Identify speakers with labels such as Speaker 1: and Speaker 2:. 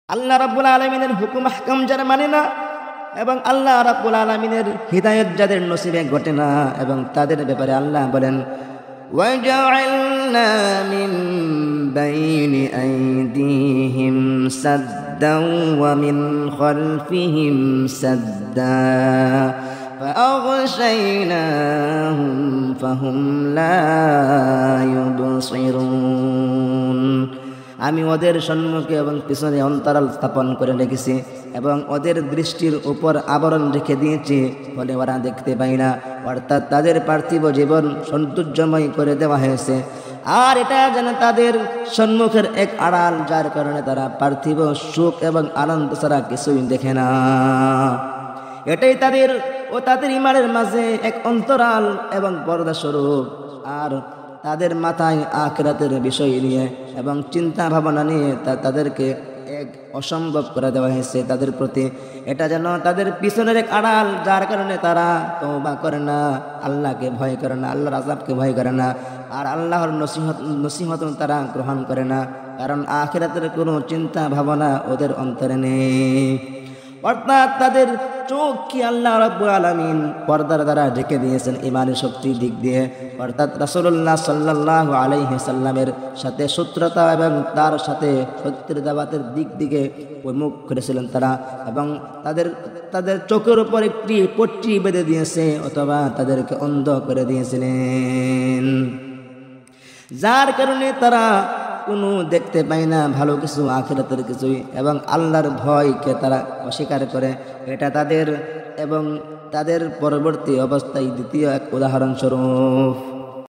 Speaker 1: আল্লাহ রাব্বুল আলামিনের হুকুম আহকাম যারা মানে না এবং আল্লাহ রাব্বুল আলামিনের হিদায়াত যাদের নসিবে ঘটে না এবং তাদের ব্যাপারে আল্লাহ বলেন وَجَعَلْنَا مِن بَيْنِ أَيْدِيهِمْ سَدًّا وَمِنْ خَلْفِهِمْ سَدًّا فَأَغْشَيْنَاهُمْ فَهُمْ لَا يُبْصِرُونَ। আমি ওদের সম্মুখে এবং পিছনে অন্তরাল স্থাপন করে রেখেছি এবং ওদের দৃষ্টির উপর আবরণ রেখে দিয়েছি, ফলে ওরা দেখতে পায় না। অর্থাৎ তাদের পার্থিব জীবন সৌন্দর্যময় করে দেওয়া হয়েছে, আর এটা যেন তাদের সম্মুখের এক আড়াল, যার কারণে তারা পার্থিব সুখ এবং আনন্দ ছাড়া কিছুই দেখে না। এটাই তাদের ইমানের মাঝে এক অন্তরাল এবং পর্দা স্বরূপ। আর তাদের মাথায় আখিরাতের বিষয় নিয়ে এবং চিন্তা ভাবনা নিয়ে তাদেরকে এক অসম্ভব করে দেওয়া হয়েছে তাদের প্রতি। এটা যেন তাদের পিছনের এক আড়াল, যার কারণে তারা তওবা করে না, আল্লাহকে ভয় করে না, আল্লাহর আযাবকে ভয় করে না, আর আল্লাহর নসিহত তারা গ্রহণ করে না, কারণ আখিরাতের কোনো চিন্তা ভাবনা ওদের অন্তরে নেই। অর্থাৎ তাদের চোখ কি আল্লাহ রাব্বুল আলামিন পর্দার দ্বারা ঢেকে দিয়েছেন ইমানের শক্তির দিক দিয়ে। অর্থাৎ রাসূলুল্লাহ সাল্লাল্লাহু আলাইহি সাল্লামের সাথে শত্রুতা এবং তার সাথে সত্যের দাওয়াতের দিক দিকে মুখ করেছিলেন তারা, এবং তাদের চোখের উপর একটি পট্টি বেঁধে দিয়েছে অথবা তাদেরকে অন্ধ করে দিয়েছিলেন, যার কারণে তারা কোনো দেখতে পায় না ভালো কিছু, আখিরাতের কিছুই, এবং আল্লাহর ভয়কে তারা অস্বীকার করে। এটা তাদের এবং তাদের পরবর্তী অবস্থায় দ্বিতীয় এক উদাহরণস্বরূপ।